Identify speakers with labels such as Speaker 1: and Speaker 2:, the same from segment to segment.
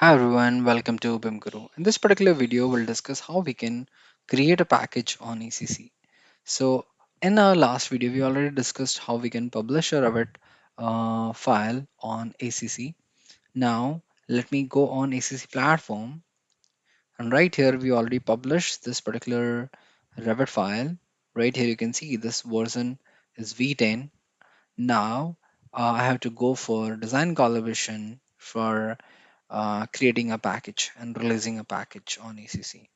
Speaker 1: Hi everyone, welcome to BIM Guru. In this particular video, we'll discuss how we can create a package on ACC. So in our last video, we already discussed how we can publish a Revit file on ACC. Now let me go on ACC platform, and right here we already published this particular Revit file. Right here you can see this version is V10. Now I have to go for design collaboration for creating a package and releasing a package on ACC.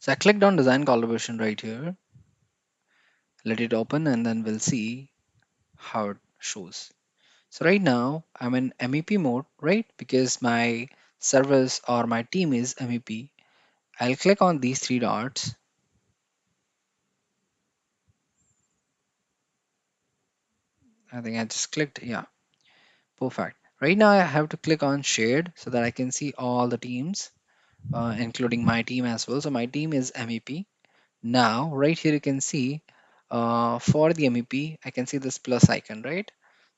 Speaker 1: So I clicked on design collaboration right here, let it open, and then we'll see how it shows. So right now I'm in MEP mode, right? Because my service or my team is MEP. I'll click on these three dots. I think I just clicked, yeah, perfect. Right now I have to click on shared so that I can see all the teams, including my team as well. So my team is MEP. Now, right here, you can see for the MEP, I can see this plus icon, right?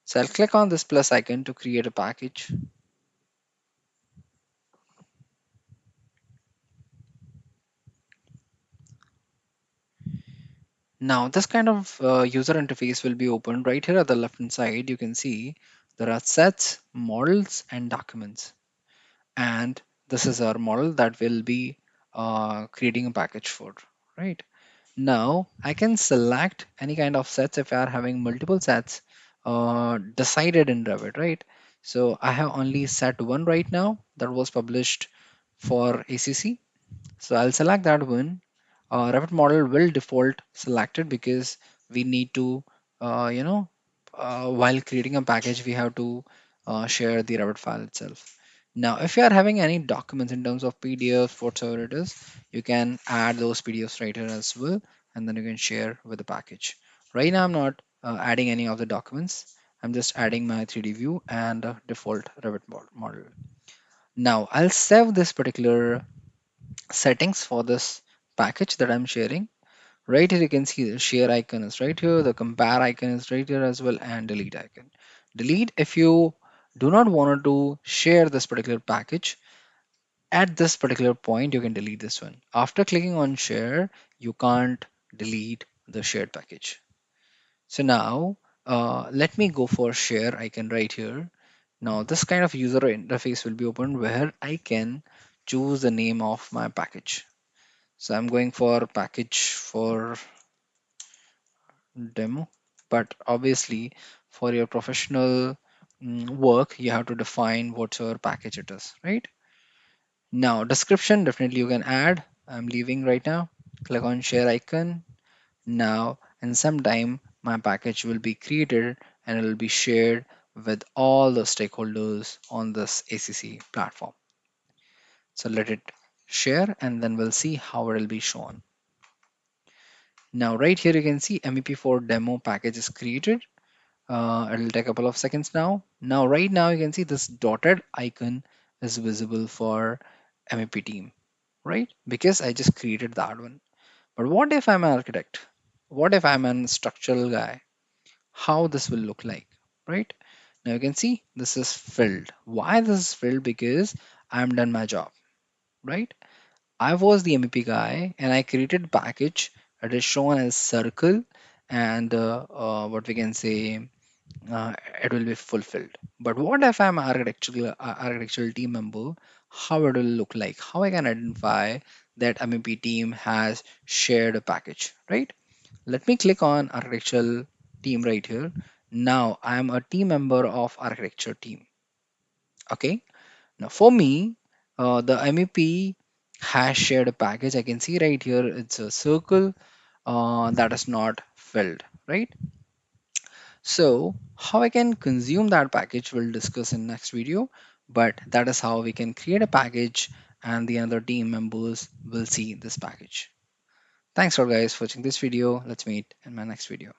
Speaker 1: So I'll click on this plus icon to create a package. Now, this kind of user interface will be opened right here at the left hand side. You can see there are sets, models, and documents. And this is our model that will be creating a package for, right? Now I can select any kind of sets if I are having multiple sets decided in Revit, right? So I have only set one right now that was published for ACC. So I'll select that one. Revit model will default selected because we need to, while creating a package, we have to share the Revit file itself. Now, if you are having any documents in terms of PDFs, whatsoever it is, you can add those PDFs right here as well, and then you can share with the package. Right now, I'm not adding any of the documents. I'm just adding my 3D view and default Revit model. Now, I'll save this particular settings for this package that I'm sharing. Right here you can see the share icon is right here, the compare icon is right here as well, and delete icon. Delete if you do not want to share this particular package. At this particular point, you can delete this one. After clicking on share, you can't delete the shared package. So now let me go for share icon right here. Now this kind of user interface will be opened where I can choose the name of my package. So I'm going for package for demo, but obviously for your professional work, you have to define whatsoever package it is, right? Now description, definitely you can add. I'm leaving right now. Click on share icon. Now in some time, my package will be created and it will be shared with all the stakeholders on this ACC platform. So let it share and then we'll see how it will be shown. Now right here you can see MEP4 demo package is created. It'll take a couple of seconds now. Now right now you can see this dotted icon is visible for MEP team, right? Because I just created that one. But what if I'm an architect? What if I'm a structural guy? How this will look like, right? Now you can see this is filled. Why this is filled? Because I'm done my job, right? I was the MEP guy and I created package that is shown as circle and what we can say it will be fulfilled. But what if I'm an architectural team member? How it will look like? How I can identify that MEP team has shared a package, right? Let me click on architectural team right here. Now I am a team member of architecture team. Okay. Now for me, the MEP has shared a package. I can see right here it's a circle that is not filled, right? So how I can consume that package we'll discuss in next video, but that is how we can create a package and the other team members will see this package. Thanks for guys for watching this video. Let's meet in my next video.